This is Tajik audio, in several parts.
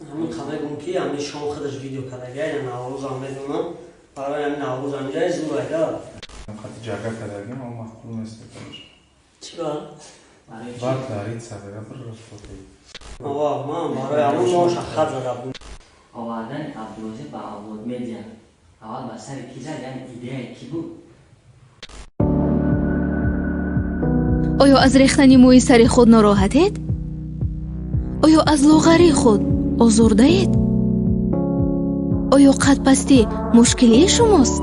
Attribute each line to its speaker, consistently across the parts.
Speaker 1: همین خبرم که همین شما خودش ویدیو کردید یا نوروز هم میدونم برای همین نوروز هم جای زور ایدا
Speaker 2: خاطر جگه کردیم اما مخلوم است کنش
Speaker 1: چیکار؟
Speaker 2: وقت دارید سبب بر رفته
Speaker 1: آوا من برای همون ما شخص زدم
Speaker 3: آوردن ابروزی با آورد میدیا اول با سر کی زد یعنی ایده کی بود
Speaker 4: آیا از ریختن موی سر خود ناراحتید؟ آیا از لاغری خود آزرده اید؟ آیا قد پستی مشکلی شماست؟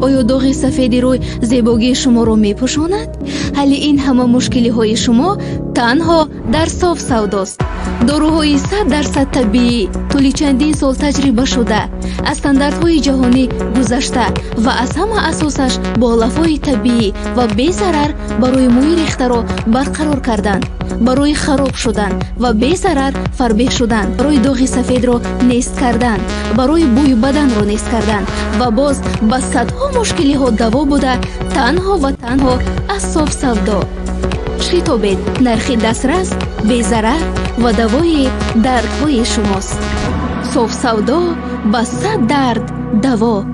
Speaker 4: آیا داغ سفید روی زیبایی شما را می پوشاند؟ حل این همه مشکلی های شما تنها در صاف سوداست. داروهای 100% طبیعی طول چندین سال تجربه شده، از استانداردهای جهانی گذشته و از همه اساسش با لفای طبیعی و بی ضرر برای موی ریخته را برقرار کردن، برای خراب شدن و بی ضرر فربه شدن، برای داغ سفید را نیست کردن، برای بوی بدن را نیست کردن و باز با صدها مشکلی ها دوا بوده تنها و تنها از صاف سودا. شتابید، نرخ دسترس، بی ضرر و دوای دردهای شماست. صاف سودا با 100 درد دوا.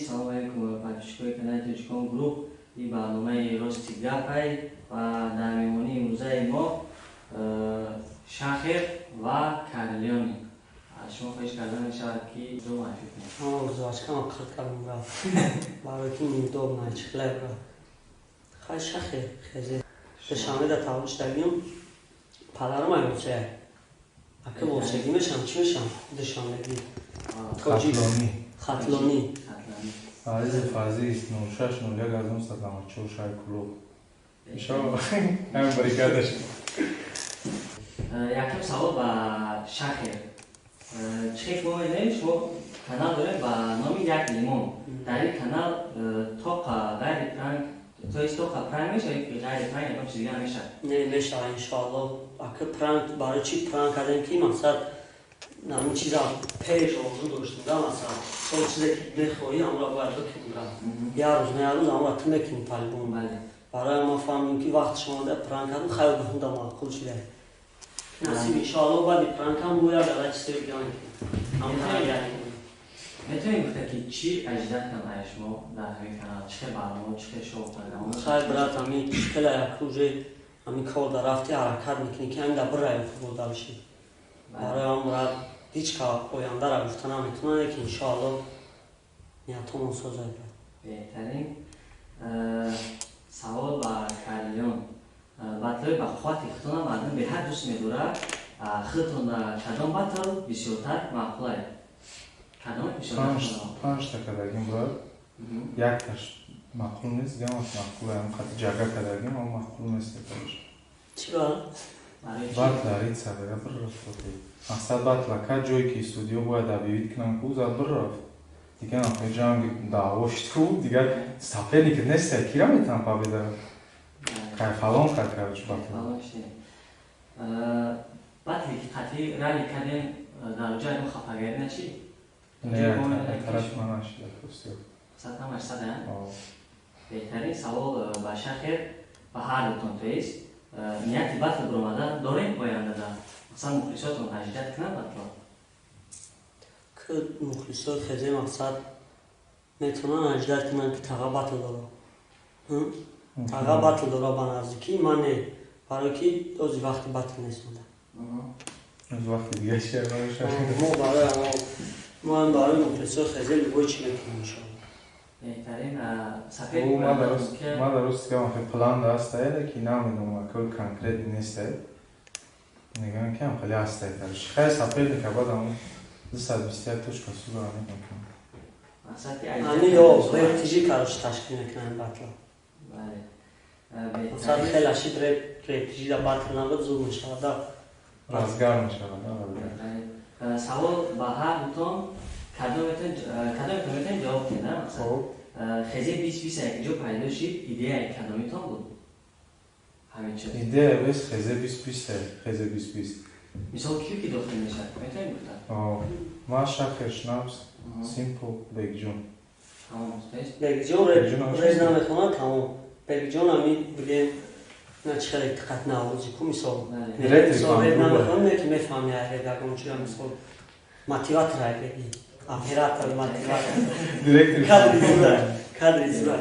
Speaker 3: سلام علیکم و پادشکوی کانال تجکم گروپ این برنامه راستی گپی و در میمونی امروزه ما شاخر و کارلیونی شما خواهش کردن میشود که دو معرفی کنید.
Speaker 1: ما ازدواج کردم خرد کردم را برای که این دو نایچخله را خواهش خیلی شامل در تاولش داریم پدرم هم بچه اگه بچگیمش هم چی میشم دشاملگی خطلانی
Speaker 2: عزیز فازی است 96 01 از اون سلام چو شای کلو شو هم باریکادش
Speaker 3: یکم سوال با شاخر چه کنید شما کانال داره با نام یک لیمون در این کانال توقع غیر پرنگ تویست توقع پرنگ میشه یا غیر پرنگ یا چیزی دیگه میشه؟
Speaker 1: نه میشه انشالله اگه پرنگ برای چی پرنگ کردیم که مثلا نمی چیزا پیش آزو داشتیم مثلا سال چیزی که بخوایی هم را باید بکنیم یه روز نه روز هم را تو نکنیم پلیبون
Speaker 3: بله
Speaker 1: برای ما فهمیم که وقت شما در پرنگ کردیم خیلی بخونده ما خوب شده نصیب انشالله باید پرنگ هم باید در چیزی بگیرم
Speaker 3: میتونید گفته که چی اجداد کنه شما در همین کانال چه برنامه چه شو کنه
Speaker 1: خیلی برات همین شکل یک روزه همین کار در رفتی حرکت میکنی که این در برای فوتبال داشتی برای هم برات هیچ که آینده را گفتن هم میتونه که انشالله نیتون سازه
Speaker 3: بهترین سوال با کارلیون بطلای با خواهد اختنا مردم به هر دوست میدوره خودتون کدام بطل بسیارتر معقوله کدام بسیارتر
Speaker 2: 5 کردیم بود یک تاش معقول نیست دیگه معقوله هم خاطر جگه کردیم اما معقول نیست کنش
Speaker 1: چرا؟
Speaker 2: وقت دارید سبب بر رفته مقصد بطل که جایی که استودیو باید بیوید کنم که زد بر رفت دیگه نخواه جمعی دعواشت تو دیگه سپلی که نیست کیرا میتونم پا بیدارم که فلان کرد کردش بطل
Speaker 3: بطلی که خطی رلی کردیم در جای ما خفاگری نشید؟
Speaker 2: نه طرف من نشید
Speaker 3: صد هم 800 بهترین سوال با شاخر و هر دوتون تویست نیتی بطل برامدن داریم باینده در مثلا مخلصاتون اجداد کنن بطلا
Speaker 1: که مخلصات خیلی مقصد میتونن اجداد کنن که تقا بطل داره تقا بطل داره با نزدیکی من نه برای که از وقت بطل نیست
Speaker 2: از وقت دیگه شیر
Speaker 1: ما برای مخلصات خیلی لگوی چی میکنیم انشاءالله
Speaker 3: بهترین سفید
Speaker 2: ما درست که من پلان داشته که نمیدونم کل کنکریت نیسته نگم که هم خیلی هسته ترش خیلی سفید که بعد همون 221 توش کسو رو نمیکنم
Speaker 1: همین یا ریپتیجی کارش تشکیل میکنن بطلا
Speaker 3: بله
Speaker 1: مثلا خیلی اشید ریپتیجی در بطل نبود زود میشود
Speaker 2: رازگار میشود
Speaker 3: سوال با هر دوتون کدومتون جواب کنه مثلا خیزه 20 یک جو پیدا شید ایده کدومتون بود همین چیز
Speaker 2: ایده بس خیزه 20 خیزه 20
Speaker 3: مثال کیو که داخل میشه میتونید گفتن
Speaker 2: ما شاخر شنابس سیمپل بیگ جون
Speaker 3: Tamam, است.
Speaker 1: بگیجان رید نمیخونه تمام بگیجان همین بگه نه چقدر دقت نوازی کو مثال مثال رید نمیخونه که میفهمی رید اگه چی مثال موتیوات رای بگی اپراتور موتیوات کادری زورا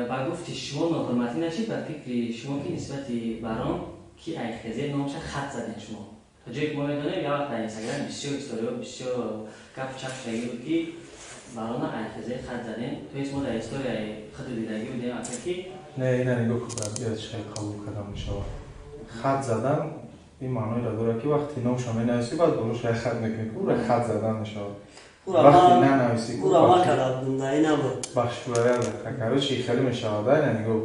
Speaker 3: با گفتی شما ناحرمتی نشید و فکری شما که نسبتی برام کی ای خزه نامش خط زدین شما تا جایی که ما میدونیم یا وقت در اینستاگرام بسیار استوری و بسیار گپ چپ شدگی بود که برام ای خزه خط زدین تو اسم در استوری خط دیدگی بودیم اصلا کی
Speaker 2: نه اینا نگاه کنم بیاد شاید قبول کردم میشه خط زدن این معنی را داره که وقتی نام شما نویسی باید بروش خط میکنی که او خط زدن میشه وقتی نه نویسی که
Speaker 1: او ما کردم نه این نبود
Speaker 2: بخش برای تکرار چی خیلی میشه نه نگاه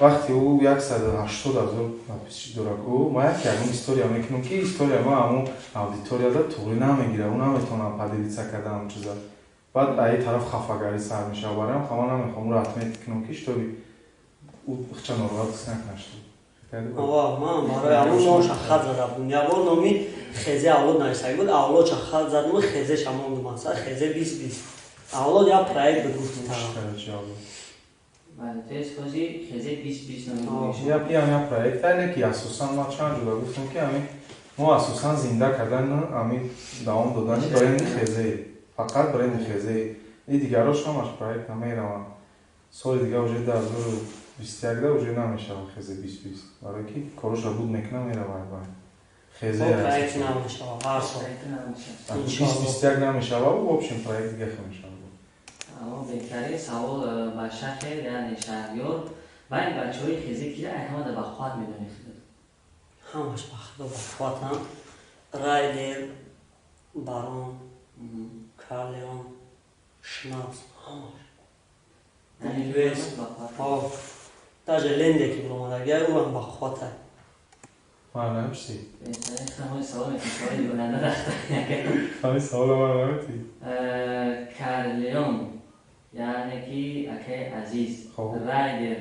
Speaker 2: وقتی او 180,000 پیش داره که ما یک کردم استوریا میکنم که استوریا ما همون اودیتوریا دا طوری نمیگیره اون نمیتونم پدیدیسه کردم همون چیزا بعد ای طرف خفاگری سر میشه و برایم خواهم نمیخوام رو اتمیت کنم که اشتوری او بخچه نروات سنک نشد
Speaker 1: آقا من برای همون نامش خط زده بودم یا بار نامی خیزه اولاد نویسایی بود اولاد چه خط زده بود خیزه شما بودم مثلا خیزه 20-20 اولاد یا پرایک به گفتی طرف
Speaker 3: بله تو اسپوزی خیزه 20-20 نمیشه
Speaker 2: یا پیام یا پرایکت اینه که اساسا ما چند جدا گفتم که همین ما اساسا زنده کردن همین دوام دادن برای این خیزه فقط برای این خیزه این دیگراش همش پرایکت نمیروم سال دیگه وجود در 2021 ده وجود نمیشه خیزه 20-20 برای که کارش را بود میکنم میره باید خیزه
Speaker 1: پرایکت نمیشه هر سال
Speaker 2: 2021 نمیشه و بابشیم پرایکت دیگه خمیشه
Speaker 3: اما بهترین سوال با شهر یعنی شهریار و این بچه های خیزه که همه در بخوات میدونی
Speaker 1: همش بخوات هم رایدر بارون کارلیون شناس همش یعنی لویس даже ленде که برامده گه او هم بخوات هم
Speaker 2: من نمیشتی
Speaker 3: بهترین همه سوال میکنی بلنده رخته
Speaker 2: همه سوال من نمیتی
Speaker 3: کارلیون یعنی که اکه عزیز رایدر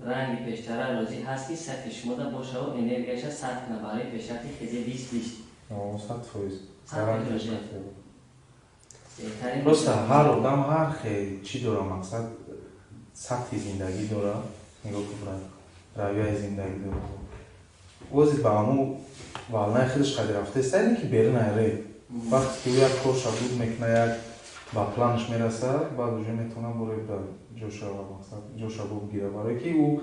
Speaker 3: رنگ پیشتره راضی هست که سطح شما دا باشه و انرژیش سطح کنه برای پیشرفت خیزه 20-20
Speaker 2: سطح просто هر آدم هر خیلی چی داره مقصد سطح زندگی داره نگاه کنم رویه زندگی داره وزید به همون والنای خودش قدر رفته است اینه که بیرون ایره وقتی که یک کار شبود میکنه یک با پلانش میرسه بعد اوجه میتونه برای جوشا بگیره برای که او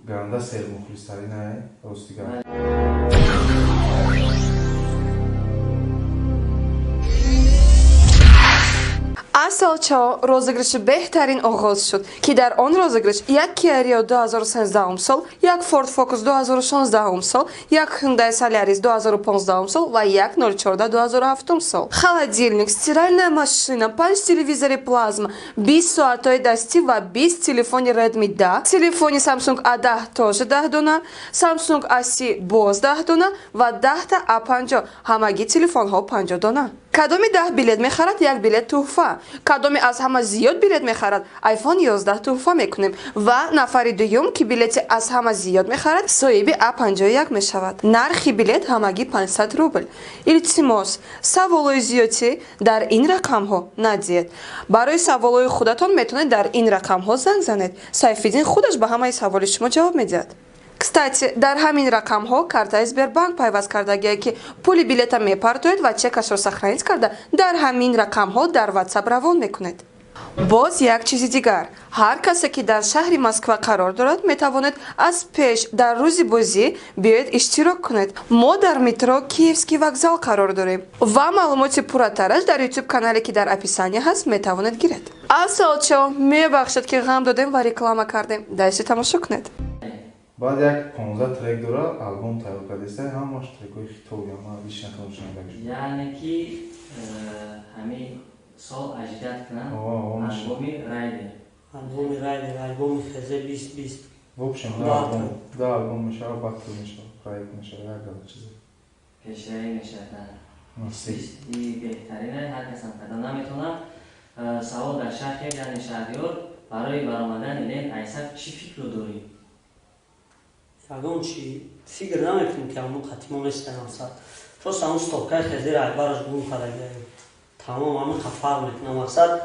Speaker 2: گرنده سیر مخلص ترینه راستیگر
Speaker 5: аз сал 4 розыгрыши беҳтарин оғоз шуд ки дар он розыгрыш як Kia Rio 2013 сол, як Ford Focus 2016 сол, як Hyundai Solaris 2015 сол ва як 04 2007 сол. Холодильник, стиральная машина, панч телевизори плазма, 20 соатҳои дастӣ ва 20 телефони Redmi 10, телефони Samsung A10 тоже 10 дона, Samsung A30 боз 10 дона ва 10 A50 ҳамагӣ телефонҳо 50 дона. کدومی 10 بیلیت میخرد یک بیلیت تحفه کدومی از همه زیاد بیلیت میخرد آیفون 11 تحفه میکنیم و نفر دوم که بیلیت از همه زیاد میخرد صاحب A51 میشود نرخ بیلیت همگی 500 روبل التماس سوالای زیادی در این رقم ها ندید برای سوالای خودتان میتونید در این رقم ها زنگ زنید سیفیدین خودش به همه سوال شما جواب میدهد Кстати, дар ҳамин рақамҳо картаи Сбербанк пайваст кардагие ки пули билета мепартоед ва чекашро сохранить карда дар ҳамин рақамҳо дар WhatsApp равон мекунед. Боз як чизи дигар. Ҳар касе ки дар шаҳри Москва қарор дорад метавонед аз пеш дар рӯзи бозӣ биёед иштирок кунед. Мо дар метро Киевский вокзал қарор дорем ва маълумоти пурратараш дар YouTube канале ки дар описание ҳаст метавонед гиред. Асалчо, мебахшед ки ғам додем ва реклама кардем. Дайши тамошо кунед.
Speaker 2: بعد یک 15 ترک داره آلبوم تایید کردیسته همش ترکای خیتوی اما بیش نکنم شنیده بشه
Speaker 3: یعنی که همین سال اجداد کنن آلبومی رایدر
Speaker 1: آلبومی خیزه 20-20
Speaker 2: وبشم ده آلبوم میشه و بطل میشه پرایک میشه یک داره چیزی
Speaker 3: پیشایی میشه
Speaker 2: مرسی
Speaker 3: بهترینه هر کس هم کردن نمیتونم سوال در شهر یعنی شهریار برای برآمدن این ایسر چی فکر رو داری؟
Speaker 1: یادم چی فکر نمیکنم که همون قطعی میستن اصلا просто همون ستوکای خیزی رای براش بون پرگه تمام همون خفر میکنم اصلا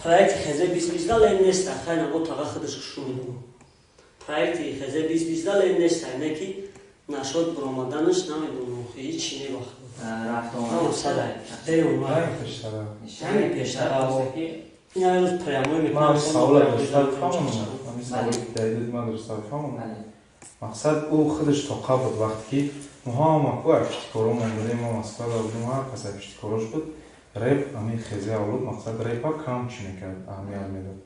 Speaker 1: проекти хезе 20 лен нест хай на отага худаш шумидум проекти хезе 20 лен нест не ки нашод бромаданаш намидум хи чи не вақт
Speaker 3: рафтон
Speaker 1: сада дерум
Speaker 3: шами пештара
Speaker 1: ин айрус прямой
Speaker 2: ман
Speaker 1: мекунам
Speaker 2: савола доштам фамон ами саволи дайдад ман доштам фамон мақсад ӯ худаш тоқа буд вақте ки муҳама ку афиштикоро мондаде мо москва додум ҳар кас афиштикорош буд реп ами хезе авлуд мақсад репа кам чӣ мекард аҳамият медод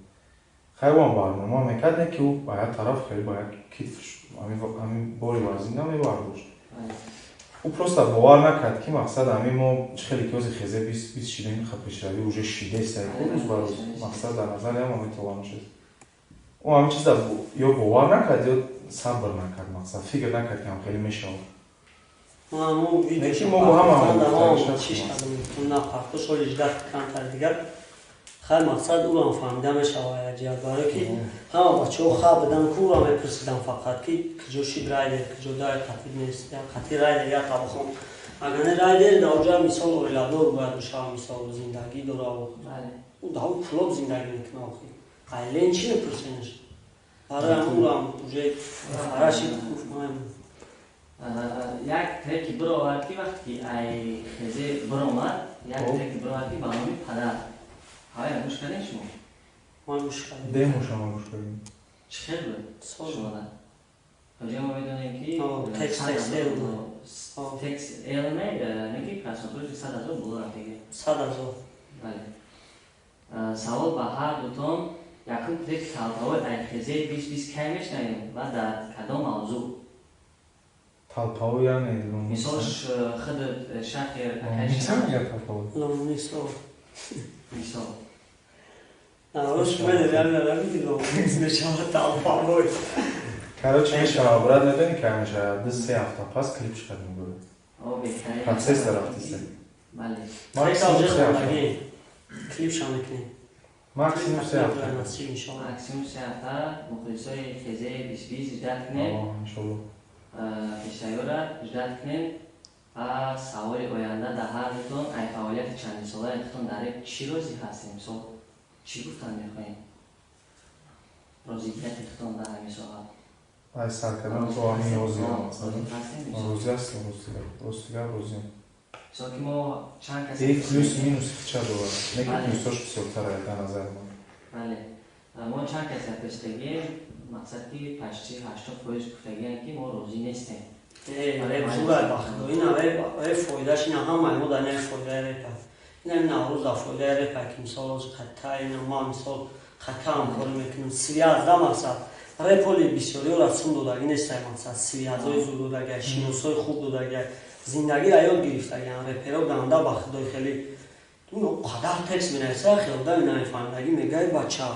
Speaker 2: хайвон барнома мекард не ки ӯ ба як тараф хеле ба як китфш ами бори варзинда мебардошт ӯ просто бовар накард ки мақсад ами мо хеле киёзи хезе 20 шилин хапешрави уже шидеста рӯз ба рӯз мақсад дар назар ям ами толон шуд ӯ ами чиза ё бовар накард ё сабр накард мақсад фикр накард ки ам хеле мешавад
Speaker 1: маъмул
Speaker 2: Lekin мо бо ҳама
Speaker 1: чиш кардем на пахто соли 18 камтар дигар хай мақсад ӯро фаҳмида мешавад ҷиҳат барои ки ҳама бачаҳо хаб будан куро мепурсидан фақат ки киҷо шид райдер киҷо дай қатиб нест я қатӣ райдер я табахон агар не райдер дар ҷо мисол оиладор бояд бошад мисол зиндагӣ дора ӯ дар пулоб зиндагӣ мекунад охир айлен чӣ мепурсенаш барои ҳамурам уже арашид гуфтмаем
Speaker 3: як треки бировард ки вақте ки ай хезе биромад як треки бировард ки ба номи падар ҳавай гӯш кардем шумо
Speaker 1: ман гӯш кардем
Speaker 2: демошама гӯш кардем
Speaker 3: чӣ хел буд шумода ҳоҷа мо медонем ки текст элме неки краснопрӯши 100 000 було рафтега
Speaker 1: 100 000
Speaker 3: бале савол ба ҳар дутон якум трек талпаҳои ай хезе 20 кай мешнавем ва дар кадом мавзӯъ
Speaker 2: талпаҳо яъне
Speaker 3: мисол худут шахр
Speaker 2: талпаҳо
Speaker 1: ломисо
Speaker 3: мисол
Speaker 1: нарош мене реально ломис мешавад талпаҳой
Speaker 2: короче мешавад брат медони ки ҳамеша 2-3 ҳафта пас клип чиқад мебурад процесс дарафтисе
Speaker 3: бале
Speaker 2: максимум 3 ҳафта
Speaker 1: клипша мекунем
Speaker 2: максимум 3 ҳафта
Speaker 3: максимум 3 ҳафта мухлисои хезе 20 ждат кунем
Speaker 2: иншоллоҳ
Speaker 3: пешайора ждат кунем ва саволи оянда дар ҳар дутон ай фаъолияти чандисолаи худтон дар ин чӣ розӣ ҳастем мисол чӣ гуфтан мехоҳем розигияти худтон дар ҳамин соҳа
Speaker 2: ай сар кардан то ҳамин розиам масалан розӣ ҳастем ростигар розиам
Speaker 3: мисол ки мо чанд касе
Speaker 2: плюс минус ча дорад не ки плюсош бисёртар ай дар назари ман
Speaker 3: бале мо чанд касе пештагем мақсад ки почти 80% гуфтагиам ки мо розӣ нестем
Speaker 1: реп зурай ба худо ин реп фоидааш ин ҳамаи мо дар наи фоидаи репа ин наврӯз дар фоидаи репа ки мисол рози хатта ин ма мисол хаттаам кори мекунам связда мақсад реполи бисёриҳо расум додагӣ нестай мақсад связҳои зуд додагӣ шиносҳои хуб додагӣ зиндагиро ёд гирифтагиам реперо ганда ба худои хеле қадар текст менависа хеле одами намефаҳмидагӣ мегӯяд бача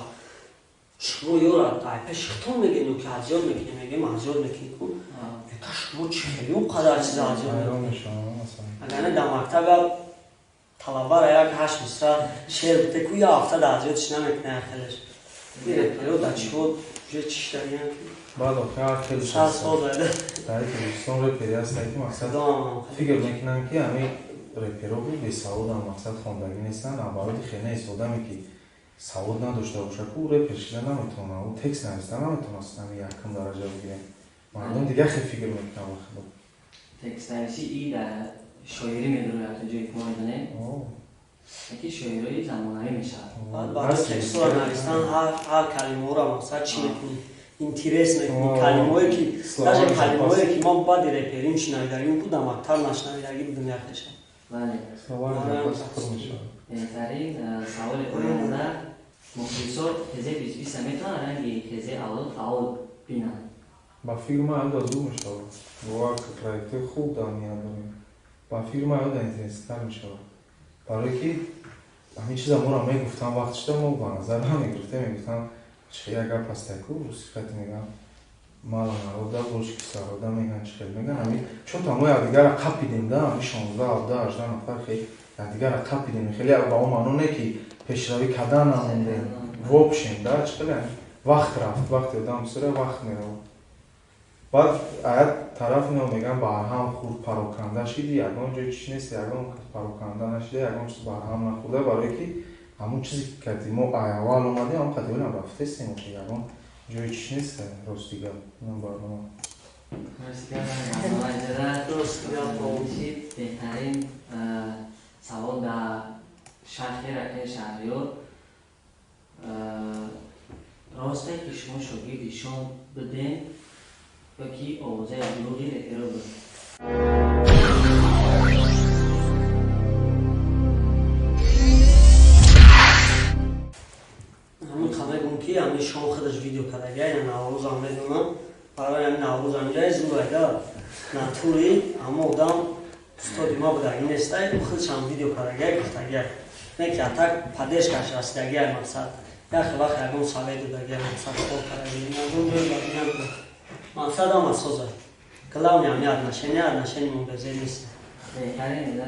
Speaker 1: шумо ёра ай пеши худтон мегӯем ки азёд мекунем мегӯем азёд мекунем ека шумо чӣ хеле қадар чиза азёд мекунем агар не дар мактаба талабара як 8 мисра шеър гуфте ку як ҳафта дар азёдиш намекунем хелеш реперо дар чиҳо уже чиштагиам
Speaker 2: баъд охир хеле
Speaker 1: сал зайда
Speaker 2: дар телевизион репери ҳастанд ки мақсад фикр мекунам ки ҳамин реперо бесаводанд мақсад хондагӣ нестанд наобороти хеле нест одаме ки савод надошта бошад ку репер шида наметавонад ӯ текст нависта наметавонаст ҳамин якум дараҷа бигирем мардум дигар хеле фикр мекунам ба худо
Speaker 3: текст нависӣ и дар шоирӣ медонем то ҷое ки мо медонем яки шоирии замонавӣ мешавад
Speaker 1: барои текстҳоро навистан ҳар калимаҳоро мақсад чӣ мекунӣ интерес мекунӣ калимаҳое ки даже калимаҳое ки мо баъди реперим шинавидагим ку дар мактаб нашнавидагӣ будем яхеша
Speaker 3: бале беҳтарин саволи оянда мухлисо хезе 20 метавонад ранги хезе аввал бинанд
Speaker 2: ба фирма ада зуд мешавад вак проекти хуб дар ният дорем ба фирма ада интерестар мешавад барое ки ҳамин чиза моро мегуфтан вақт шуда мо ба назар намегирифтем мегуфтан чӣ як гап ҳастаку сифати мегӯям мала народа бош ки сарода мегӯям чӣ хел мегӯям ҳамин чун тамо якдигара қапидем да ҳамин 16 17 18 нафар хеле якдигара қапидем хеле ба он маъно не ки пешравӣ кардан намондем вобшем да чӣ хеле вақт рафт вақти одам бисёре вақт меравад баъд аяк тараф мегӯям барҳам хурд пароканда шиди ягон ҷой чӣ нест ягон пароканда нашида ягон чиз барҳам нахӯрда барое ки همون چیزی که کردیم ما اول اومدیم هم خیلی هم رفته استیم که الان جای چیش نیست رستیگا اون برنامه
Speaker 3: بهترین سوال در شهر رکه شهریار راسته که شما شاگردشان بدین یا که آوازه دروغی رو بدین
Speaker 1: همین خبر که همین شما خودش ویدیو کرده یا نوروز هم میدونم برای همین نوروز هم جای زوره نتوری اما آدم استادی ما بوده این استایی خودش هم ویدیو کرده گفته نه که اتاق پدش کش رسیده مقصد یا وقت اگه ساله دوده مقصد خوب کرده مقصد هم اساسه کلاونی هم یاد نشنی مبزه نیست
Speaker 3: بهترین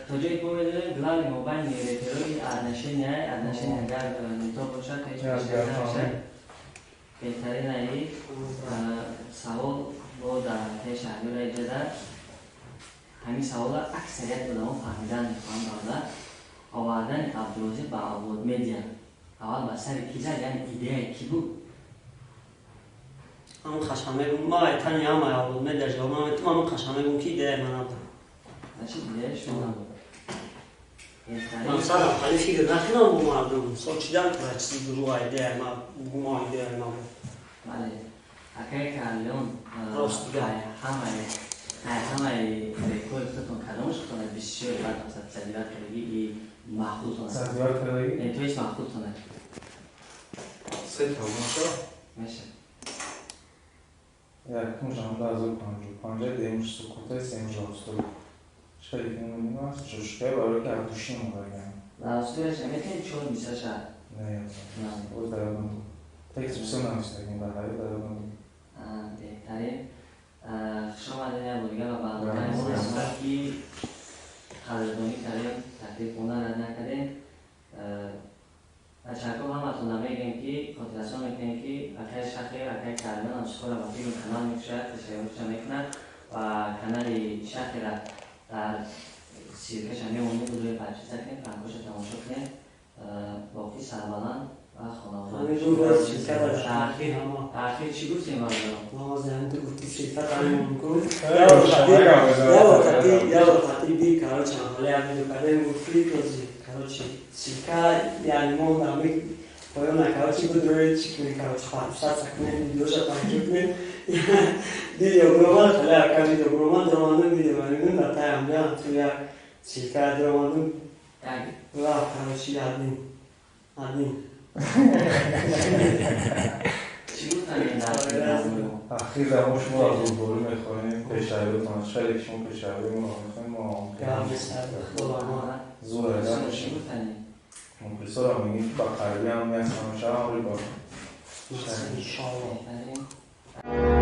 Speaker 3: تا جایی که میدونه گلالی موبایل میگیره که ارنشین اگر نیتا باشد تا هیچ بشتر نمیشه بهترین ای سوال با در ته شهری را اجازه همین سوال اکثریت بودم فهمیدن میخوام دارده آوردن عبدالوزی با عبود میدیا اول با سر کی زد یعنی ایده کی بود؟
Speaker 1: همون خشمه بود ما ایتانی هم عبود میدیا جواب همون خشمه بود که ایده من هم
Speaker 3: نشید ایده شما نبود
Speaker 1: من سلام خیلی فکر نکنم با مردم سوچیدن که چیزی گروه ایده ما ایده ما بود
Speaker 3: بله اکه کارلیون
Speaker 1: راست دیگه
Speaker 3: همه ریکورد خودتون کلامش کنه بسیار بعد مثلا تدبیر کردگی محفوظ کنه
Speaker 2: تدبیر کردگی؟
Speaker 3: تویش محفوظ کنه
Speaker 2: 3 تا باشه؟
Speaker 3: میشه
Speaker 2: یکمش هم 2055 دیمش سکوته سیمش راستوی شاید که نمیم هست جوشکه برای که عبدوشی مبرگم
Speaker 3: راستویش میتونی چون میشه شد
Speaker 2: نه باز در یادم بود تکس بسیم نمیستگیم در حیات در یادم بود
Speaker 3: بهترین شما مدنی بودیگه و برنامه هستم که خلدانی کردیم تکلیف خونه رد نکردیم تشکر همتون میگیم که خاطرشان میکنیم که اکه شخیر اکه کردن هم شکر و فیلم کانال میکشد تشکرشان میکنن و کانال شخیر در سیرکش همی اونی بودوی بچه سکنیم پنگوش تماشا کنیم باقی سربالان و خانواده تأخیر چی بود سیمان دارم؟
Speaker 1: نازنده گفتی صفت همون گفت یا وقتی بی کارو چند ولی همین دو کاره گفتی توزی کارو چی سیکا یعنی ما نمی پایان نکارو چی بود روی چی کنی کارو چی خواهد سکنه ویدیوش پنجو کنه ویدیو گرومان خیلی اکا ویدیو گرومان درماندون ویدیو گرومان در تای هم بیان توی سیکا درماندون و کارو چی یادیم
Speaker 3: چی بود همین در
Speaker 2: اخیر در ما شما از روبارو میخواییم پیشعبه کنید شاید شما پیشعبه ما میخواییم ما زور ایدن باشیم مخلصا را میگیم با قربی هم میست همشه هم روی بارم
Speaker 1: انشاءالله